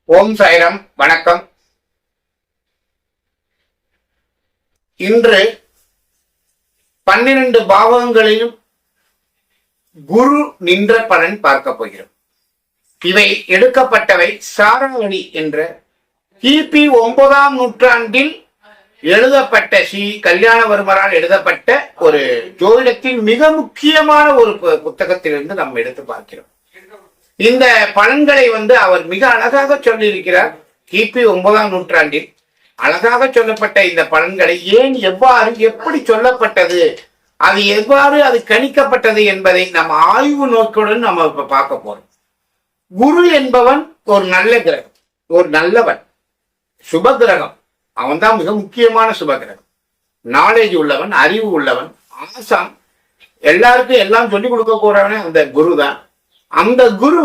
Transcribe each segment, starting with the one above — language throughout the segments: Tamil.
ஓம் சாய்ராம். வணக்கம். இன்று 12 பாவங்களிலும் குரு நின்ற பலன் பார்க்க போகிறோம். இவை எடுக்கப்பட்டவை சாராவளி என்ற கிபி 9ஆம் நூற்றாண்டில் எழுதப்பட்ட ஸ்ரீ கல்யாணவர்மரால் எழுதப்பட்ட ஒரு ஜோதிடத்தின் மிக முக்கியமான ஒரு புத்தகத்திலிருந்து நாம் எடுத்து பார்க்கிறோம். இந்த பலன்களை அவர் மிக அழகாக சொல்லியிருக்கிறார். கிபி 9ஆம் நூற்றாண்டில் அழகாக சொல்லப்பட்ட இந்த பலன்களை ஏன், எவ்வாறு, எப்படி சொல்லப்பட்டது, அது எவ்வாறு அது கணிக்கப்பட்டது என்பதை நம்ம ஆய்வு நோக்குடன் நம்ம இப்ப பார்க்க போறோம். குரு என்பவன் ஒரு நல்ல கிரகம், ஒரு நல்லவன், சுப கிரகம். அவன் தான் மிக முக்கியமான சுப கிரகம். நாலேஜ் உள்ளவன், அறிவு உள்ளவன், ஆசான், எல்லாருக்கும் எல்லாம் சொல்லிக் கொடுக்க போறவனே அந்த குரு தான். அந்த குரு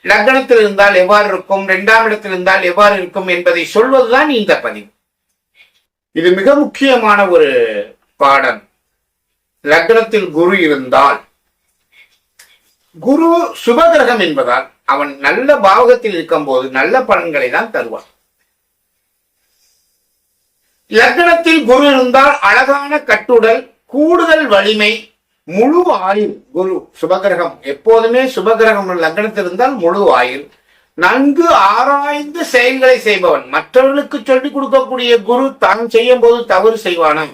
லக்னத்தில் இருந்தால் எவ்வாறு இருக்கும், 2ஆம் இடத்தில் இருந்தால் எவ்வாறு இருக்கும் என்பதை சொல்வதுதான் இந்த பதிவு. இது மிக முக்கியமான ஒரு பாடம். லக்னத்தில் குரு இருந்தால், குரு சுபகிரகம் என்பதால் அவன் நல்ல பாவகத்தில் இருக்கும் போது நல்ல பலன்களை தான் தருவான். லக்னத்தில் குரு இருந்தால் அழகான கட்டுடல், கூடுதல் வலிமை, முழு ஆயுள். குரு சுபகிரகம் எப்போதுமே சுபகிரகம் லக்னத்தில் இருந்தால் முழு ஆயுள். நன்கு ஆராய்ந்து செயல்களை செய்பவன். மற்றவர்களுக்கு சொல்லிக் கொடுக்கக்கூடிய குரு தான் செய்யும் போது தவறு செய்வானாம்.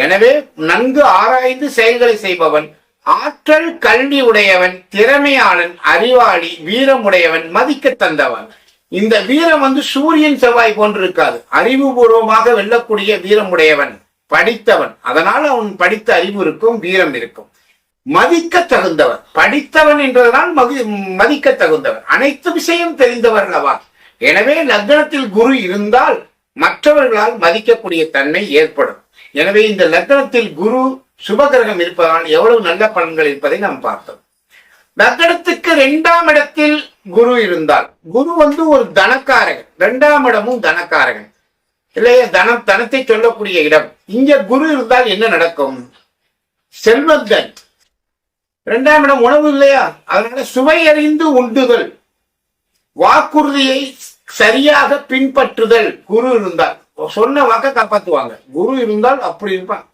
எனவே நன்கு ஆராய்ந்து செயல்களை செய்பவன், ஆற்றல் கல்வி உடையவன், திறமையாளன், அறிவாளி, வீரமுடையவன், மதிக்க தந்தவன். இந்த வீரம் சூரியன் செவ்வாய் போன்று இருக்காது. அறிவுபூர்வமாக வெல்லக்கூடிய வீரமுடையவன், படித்தவன். அதனால் அவன் படித்த அறிவு இருக்கும், வீரம் இருக்கும். மதிக்க தகுந்தவர், படித்தவன் என்றதனால் மதிக்க தகுந்தவர், அனைத்து விஷயம் தெரிந்தவர் அல்லவா. எனவே லக்னத்தில் குரு இருந்தால் மற்றவர்களால் மதிக்கக்கூடிய தன்மை ஏற்படும். எனவே இந்த லக்னத்தில் குரு சுபகிரகம் இருப்பதால் எவ்வளவு நல்ல பலன்கள் இருப்பதை நாம் பார்த்தோம். லக்னத்துக்கு 2ஆம் இடத்தில் குரு இருந்தால், குரு ஒரு தனக்காரகன், 2ஆம் இடமும் தனக்காரகன் இல்லையா, தனத்தை சொல்லக்கூடிய இடம். இங்க குரு இருந்தால் என்ன நடக்கும்? செல்வந்தன். 2ஆம் இடம் உணவு இல்லையா, அதனால சுவை அறிந்து உண்டுதல், வாக்குறுதியை சரியாக பின்பற்றுதல். குரு இருந்தால் சொன்ன வாக்க காப்பாற்றுவாங்க. குரு இருந்தால் அப்படி இருப்பான்.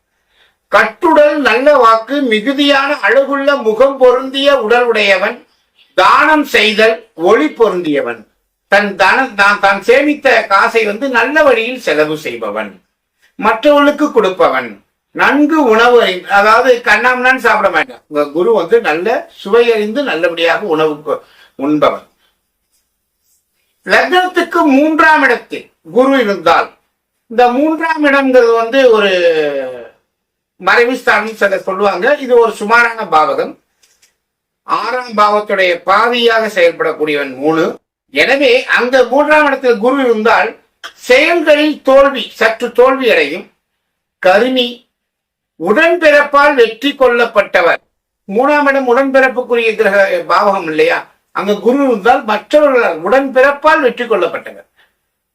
கட்டுடல், நல்ல வாக்கு, மிகுதியான அழகுள்ள முகம் பொருந்திய உடல் உடையவன், தானம் செய்தல், ஒளி பொருந்தியவன். தான் சேமித்த காசை நல்ல வழியில் செலவு செய்பவன், மற்றவர்களுக்கு கொடுப்பவன், நன்கு உணவு, அதாவது கண்ணாமண்ணான்னு சாப்பிட மாட்டான். குரு நல்ல சுவையறிந்து நல்லபடியாக உணவுக்கு உண்பவன். லக்னத்துக்கு 3ஆம் இடத்தில் குரு இருந்தால், இந்த 3ஆம் இடம்ங்கிறது ஒரு மறைவுஸ்தானம் சில சொல்லுவாங்க. இது ஒரு சுமாரான பாவகம். 6ஆம் பாவத்துடைய பாதியாக செயல்படக்கூடியவன் 3. எனவே அந்த 3ஆம் இடத்தில் குரு இருந்தால் செயல்களில் சற்று தோல்வி அடையும். கருமி, உடன்பிறப்பால் வெற்றி கொள்ளப்பட்டவர். 3ஆம் இடம் உடன்பிறப்புக்குரிய கிரக பாவகம் இல்லையா, அங்க குரு இருந்தால் மற்றவர்களால் உடன்பிறப்பால் வெற்றி கொள்ளப்பட்டவர்.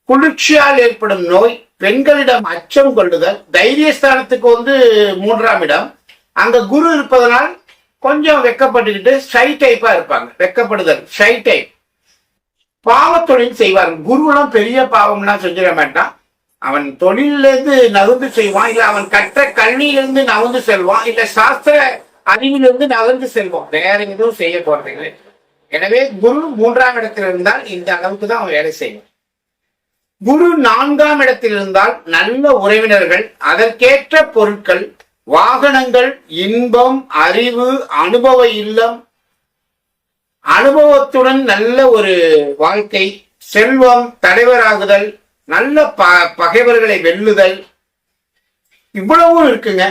குளிர்ச்சியால் ஏற்படும் நோய், பெண்களிடம் அச்சம் கொள்ளுதல். தைரியஸ்தானத்துக்கு 3ஆம் இடம், அங்க குரு இருப்பதனால் கொஞ்சம் வெக்கப்பட்டுக்கிட்டு ஷை டைப்பா இருப்பாங்க. வெக்கப்படுதல், ஷை டைப். பாவ தொழில் செய்வார்கள். குருவெல்லாம் பெரிய பாவம்லாம் செஞ்சிட மாட்டான். அவன் தொழிலிருந்து நகர்ந்து செய்வான், இல்ல அவன் கற்ற கல்வியிலிருந்து நகர்ந்து செல்வான், இல்ல சாஸ்திர அறிவிலிருந்து நகர்ந்து செல்வான். வேற எதுவும் செய்ய போறதில்லை. எனவே குரு 3ஆம் இடத்தில் இருந்தால் இந்த அளவுக்கு தான் அவன் வேலை செய்வான். குரு 4ஆம் இடத்தில் இருந்தால் நல்ல உறவினர்கள், அதற்கேற்ற பொருட்கள், வாகனங்கள், இன்பம், அறிவு, அனுபவ இல்லம், அனுபவத்துடன் நல்ல ஒரு வாழ்க்கை, செல்வம், தலைவராகுதல், நல்ல பகைவர்களை வெல்லுதல், இவ்வளவும் இருக்குங்க.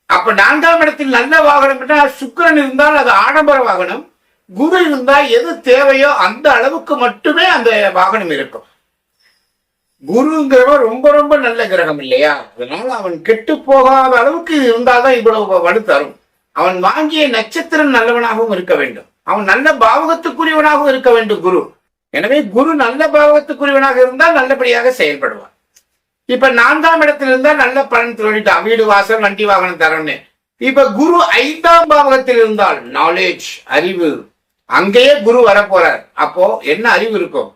அப்ப 4ஆம் இடத்தில் நல்ல வாகனம், சுக்கிரன் இருந்தால் அது ஆடம்பர வாகனம். குரு இருந்தால் எது தேவையோ அந்த அளவுக்கு மட்டுமே அந்த வாகனம் இருக்கும். குருங்கிறவன் ரொம்ப ரொம்ப நல்ல கிரகம் இல்லையா, அதனால அவன் கெட்டு போகாத அளவுக்கு இருந்தால்தான் இவ்வளவு வலு தரும். அவன் வாங்கிய நட்சத்திரம் நல்லவனாகவும் இருக்க வேண்டும். அவன் நல்ல பாவகத்துக்குரியவனாகவும் இருக்க வேண்டும் குரு. எனவே குரு நல்ல பாவகத்துக்குரியவனாக இருந்தால் நல்லபடியாக செயல்படுவான். இப்ப 4ஆம் இடத்தில் இருந்தால் நல்ல பலன் சொல்லிட்டான், வீடு, வாசல், வண்டி, வாகனம் தரன்னு. இப்ப குரு 5ஆம் பாவகத்தில் இருந்தால் நாலேஜ், அறிவு, அங்கேயே குரு வரப்போறார். அப்போ என்ன அறிவு இருக்கும்?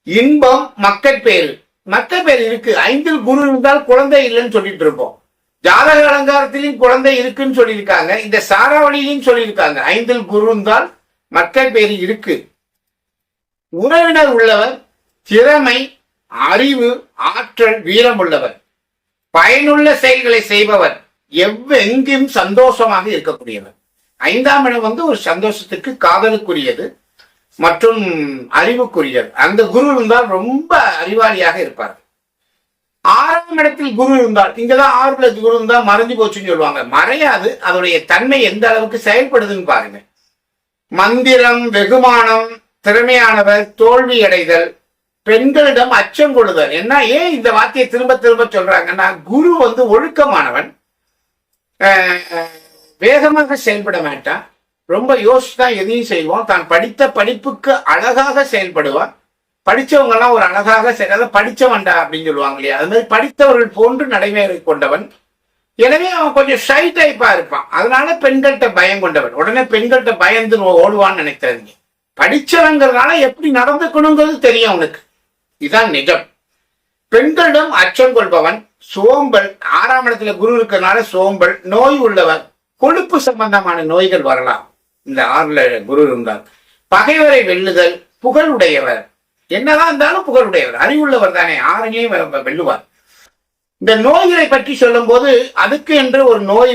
இன்பம், மக்கள் பேரு. மக்கள் பேர் இருக்கு. 5ல் குரு இருந்தால் குழந்தை இல்லைன்னு சொல்லிட்டு இருப்போம். ஜாதக அலங்காரத்திலையும் குழந்தை இருக்குன்னு சொல்லியிருக்காங்க. இந்த சாராவளியிலையும் சொல்லியிருக்காங்க 5ல் குரு இருந்தால் மக்கள் பேரு இருக்கு. உறவினர் உள்ளவர், திறமை, அறிவு, ஆற்றல், வீரம் உள்ளவர், பயனுள்ள செயல்களை செய்பவர், எங்கெங்கும் சந்தோஷமாக இருக்கக்கூடியவர். 5ஆம் இடம் ஒரு சந்தோஷத்துக்கு, காதலுக்குரியது மற்றும் அறிவுக்குரியது. அந்த குரு இருந்தால் ரொம்ப அறிவாளியாக இருப்பார். 6ஆம் இடத்தில் குரு இருந்தால், இங்கதான் 6ல குரு இருந்தா மறைஞ்சு போச்சுன்னு சொல்லுவாங்க. மறையாது. அதோடைய தன்மை எந்த அளவுக்கு செயல்படுதுன்னு பாருங்க. மந்திரம், வெகுமானம், திறமையானவர், தோல்வி அடைதல், பெண்களிடம் அச்சம் கொள்ளுதல். என்ன ஏன் இந்த வார்த்தையை திரும்ப திரும்ப சொல்றாங்கன்னா, குரு ஒழுக்கமானவன், வேகமாக செயல்பட மாட்டான், ரொம்ப யோசிச்சுதான் எதையும் செய்வான், தான் படித்த படிப்புக்கு அழகாக செயல்படுவான். படிச்சவங்க எல்லாம் ஒரு அழகாக படிச்சவன்டா அப்படின்னு சொல்லுவாங்க இல்லையா, அது மாதிரி படித்தவர்கள் போன்று நடைமுறை கொண்டவன். எனவே அவன் கொஞ்சம் ஷை டைப்பா இருப்பான். அதனால பெண்கள்கிட்ட பயம் கொண்டவன். உடனே பெண்கள்கிட்ட பயந்து ஓடுவான்னு நினைக்காதீங்க. படிச்சவங்கிறதுனால எப்படி நடந்துக்கணுங்கிறது தெரியும் அவனுக்கு. இதுதான் நிஜம். பெண்களிடம் அச்சம் கொள்பவன், சோம்பல். 6ஆம் இடத்துல குரு இருக்கிறதுனால சோம்பல், நோய் உள்ளவன், கொழுப்பு சம்பந்தமான நோய்கள் வரலாம் இந்த 6ல குரு இருந்தால். பகைவரை வெல்லுதல், புகழ் உடையவர். என்னதான் இருந்தாலும் புகழ் உடையவர், அறிவுள்ளவர் தானே, 6லையும் வெல்லுவார். இந்த நோய்களை பற்றி சொல்லும் போது அதுக்கு என்று ஒரு நோய்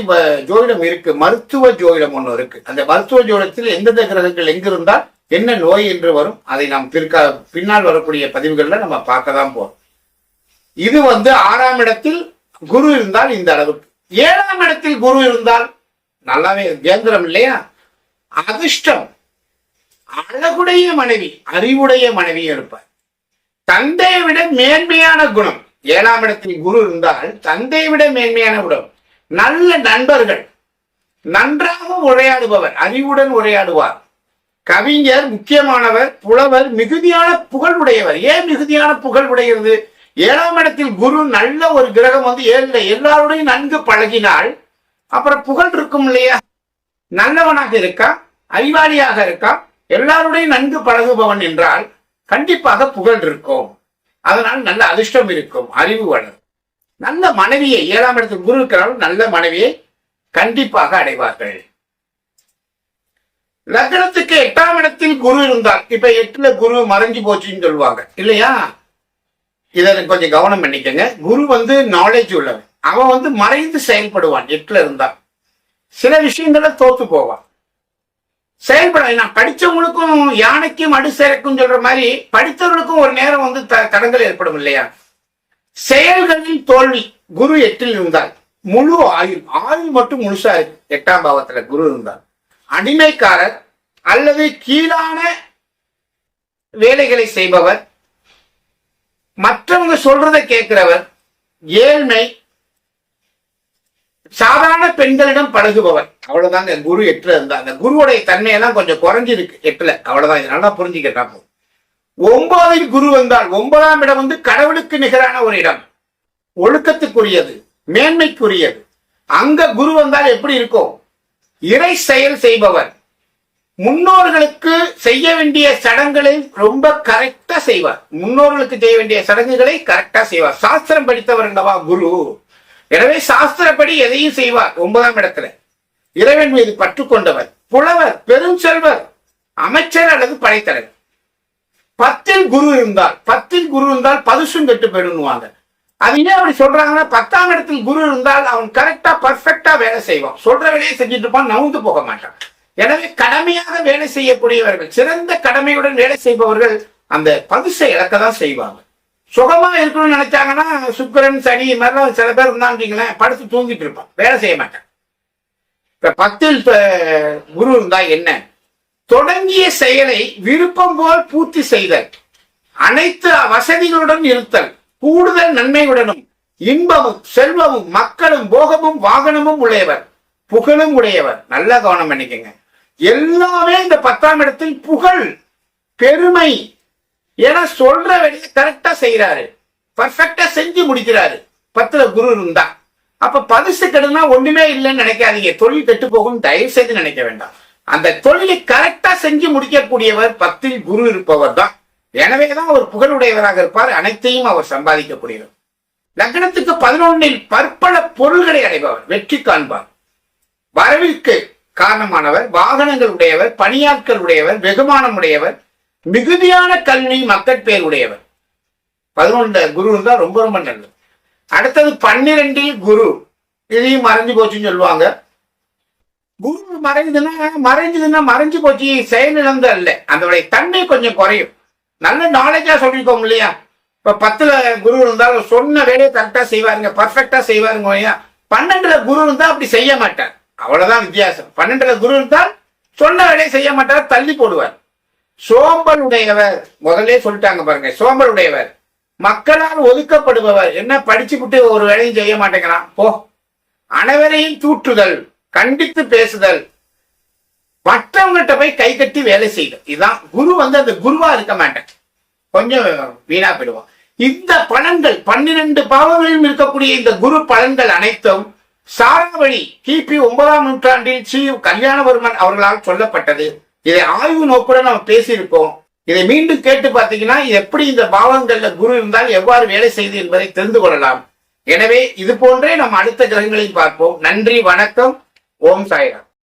ஜோதிடம் இருக்கு, மருத்துவ ஜோதிடம் ஒண்ணு இருக்கு. அந்த மருத்துவ ஜோதிடத்தில் எந்தெந்த கிரகங்கள் எங்கிருந்தால் என்ன நோய் என்று வரும், அதை நாம் பின்னால் வரக்கூடிய பதிவுகள்ல நம்ம பார்க்க தான் போறோம். இது 6ஆம் இடத்தில் குரு இருந்தால் இந்த அளவுக்கு. 7ஆம் இடத்தில் குரு இருந்தால் நல்லாவே கேந்திரம் இல்லையா, அதிர்ஷ்டம், அழகுடைய மனைவி, அறிவுடைய மனைவி இருப்பார். தந்தையை விட மேன்மையான குணம். 7ஆம் இடத்தில் குரு இருந்தால் தந்தையை விட மேன்மையான குணம். நல்ல நண்பர்கள், நன்றாக உரையாடுபவர், அறிவுடன் உரையாடுவார். கவிஞர், முக்கியமானவர், புலவர், மிகுதியான புகழ் உடையவர். ஏன் மிகுதியான புகழ் உடையது? 7ஆம் இடத்தில் குரு நல்ல ஒரு கிரகம் 7ல எல்லாருடையும் நன்கு பழகினால் அப்புறம் புகழ் இருக்கும் இல்லையா. நல்லவனாக இருக்கா, அறிவாளியாக இருக்கா, எல்லாருடையும் நன்கு பழகுபவன் என்றால் கண்டிப்பாக புகழ் இருக்கும். அதனால் நல்ல அதிர்ஷ்டம் இருக்கும், அறிவு வளரும். நல்ல மனைவியை 7ஆம் இடத்தில் குரு இருக்கிறாலும் நல்ல மனைவியை கண்டிப்பாக அடைவார்கள். லக்னத்துக்கு 8ஆம் இடத்தில் குரு இருந்தால், இப்ப 8ல குரு மறைஞ்சு போச்சுன்னு சொல்லுவாங்க இல்லையா, இதை கொஞ்சம் கவனம் பண்ணிக்கங்க. குரு நாலேஜ் உள்ளவன், அவன் மறைந்து செயல்படுவான். 8ல இருந்தான் சில விஷயங்கள தோத்து போவான், செயல்பட. படிச்சவங்களுக்கும் யானைக்கும் அடு சேரக்கும் சொல்ற மாதிரி படித்தவர்களுக்கும் ஒரு நேரம் தடங்கள் ஏற்படும் இல்லையா. செயல்களில் தோல்வி. குரு 8ல் இருந்தால் முழு ஆயுள் மட்டும் முழுசா இருக்கு. 8ஆம் பாவத்துல குரு இருந்தால் அடிமைக்காரர் அல்லது கீழான வேலைகளை செய்பவர், மற்றவங்க சொல்றதை கேட்கிறவர், ஏழ்மை, சாதாரண பெண்களிடம் பழகுபவர். அவ்வளவுதாங்க குரு 8ல இருந்தா. அந்த குருவுடைய தன்மையெல்லாம் கொஞ்சம் குறைஞ்சிருக்கு 8ல. அவ்வளவுதான், இதனால புரிஞ்சுக்கிட்டா போதும். 9ல் குரு வந்தால் 9ஆம் இடம் கடவுளுக்கு நிகரான ஒரு இடம், ஒழுக்கத்துக்குரியது, மேன்மைக்குரியது. அங்க குரு வந்தால் எப்படி இருக்கும்? இறை செயல் செய்பவர், முன்னோர்களுக்கு செய்ய வேண்டிய சடங்குகளை ரொம்ப கரெக்டா செய்வார். முன்னோர்களுக்கு செய்ய வேண்டிய சடங்குகளை கரெக்டா செய்வார். சாஸ்திரம் படித்தவர் அல்லவா குரு. எனவே சாஸ்திரப்படி எதையும் செய்வார். 9ஆம் இடத்துல இறைவன் மீது பற்று கொண்டவர், புலவர், பெரும் செல்வர், அமைச்சர் அல்லது படைத்தலைவர். 10ல் குரு இருந்தால் பதுசும் கெட்டு போயிடுவாங்க. அது ஏன் அப்படி சொல்றாங்கன்னா, 10ஆம் இடத்தில் குரு இருந்தால் அவன் கரெக்டா பர்ஃபெக்டா வேலை செய்வான். சொல்ற வேலையை செஞ்சுட்டு இருப்பான், நவுந்து போக மாட்டான். எனவே கடமையாக வேலை செய்யக்கூடியவர்கள், சிறந்த கடமையுடன் வேலை செய்பவர்கள் அந்த பதுசை இழக்கதான் செய்வாங்க. சுகமா இருக்கணும்னு நினைச்சாங்கன்னா சுக்கிரன், சனி மாதிரிலாம் சில பேர் இருந்தாங்களேன், படுத்து தூங்கிட்டு இருப்பான், வேலை செய்ய மாட்டான். இப்ப 10ல் குரு இருந்தா என்ன? தொடங்கிய செயலை விருப்பம் போல் பூர்த்தி செய்தல், அனைத்து வசதிகளுடன் இருத்தல், கூடுதல் நன்மையுடனும், இன்பமும் செல்வமும் மக்களும் போகமும் வாகனமும் உடையவர், புகழும் உடையவர். நல்லா கவனம் பண்ணிக்கங்க. எல்லாமே இந்த 10ஆம் இடத்தில் புகழ், பெருமை. ஏன்னா சொல்ற வேலையை கரெக்டா செய்யறாரு, பர்ஃபெக்டா செஞ்சு முடிக்கிறாரு. 10ல குரு இருந்தா அப்ப பரிசு கெடுனா ஒண்ணுமே இல்லைன்னு நினைக்காதீங்க. தொழில் கெட்டு போகும் தயவு செய்து நினைக்க வேண்டாம். அந்த தொழிலை கரெக்டா செஞ்சு முடிக்கக்கூடியவர் 10ல் குரு இருப்பவர் தான் எனவேதான் அவர் புகழுடையவராக இருப்பார், அனைத்தையும் அவர் சம்பாதிக்கக்கூடியவர். லக்னத்துக்கு 11 பற்பல பொருள்களை அடைபவர், வெற்றி காண்பார், வரவிற்கு காரணமானவர், வாகனங்கள் உடையவர், பணியாட்கள் உடையவர், வெகுமானம் உடையவர், மிகுதியான கல்வி மக்கள் பேர் உடையவர். 11 குரு இருந்தா ரொம்ப ரொம்ப நல்லது. அடுத்தது 12 குரு, இதையும் மறைஞ்சு போச்சுன்னு சொல்லுவாங்க. குரு மறைஞ்சதுன்னா மறைஞ்சு போச்சு, செயலிழந்து அல்ல, அதனுடைய தன்மை கொஞ்சம் குறையும். நல்ல நாலேஜா சொல்லிருக்கோம் இல்லையா? இப்ப 10ல குரு இருந்தாலும் சொன்ன வேலையை கரெக்டா செய்வாருங்க, பர்ஃபெக்டா செய்வாருங்க. 12ல குரு இருந்தா அப்படி செய்ய மாட்டார், அவ்வளவுதான் வித்தியாசம். 12ல குரு இருந்தால் சொன்ன வேலையை செய்ய மாட்டார், தள்ளி போடுவார். சோம்பல் உடையவர், முதல்ல சொல்லிட்டாங்க பாருங்க, சோம்பல் உடையவர், மக்களால் ஒதுக்கப்படுபவர். என்ன படிச்சு விட்டு ஒரு வேலையும் செய்ய மாட்டேங்கிறான் போ. அனைவரையும் தூற்றுதல், கண்டித்து பேசுதல், மற்றவங்ககிட்ட போய் கை கட்டி வேலை செய்தல். இதுதான் குரு. அந்த குருவா இருக்க மாட்டேன், கொஞ்சம் வீணா போயிடுவான். இந்த பலன்கள் 12 பாவங்களிலும் இருக்கக்கூடிய இந்த குரு பலன்கள் அனைத்தும் சாராவளி கிபி 9ஆம் நூற்றாண்டில் ஸ்ரீ கல்யாணவர்மன் அவர்களால் சொல்லப்பட்டது. இதை ஆய்வு நோக்குடன் நம்ம பேசியிருக்கோம். இதை மீண்டும் கேட்டு பார்த்தீங்கன்னா எப்படி இந்த பாவங்கள்ல குரு இருந்தால் எவ்வாறு வேலை செய்து என்பதை தெரிந்து கொள்ளலாம். எனவே இது போன்றே நம்ம அடுத்த கிரகங்களையும் பார்ப்போம். நன்றி, வணக்கம், ஓம் சாய்ராம்.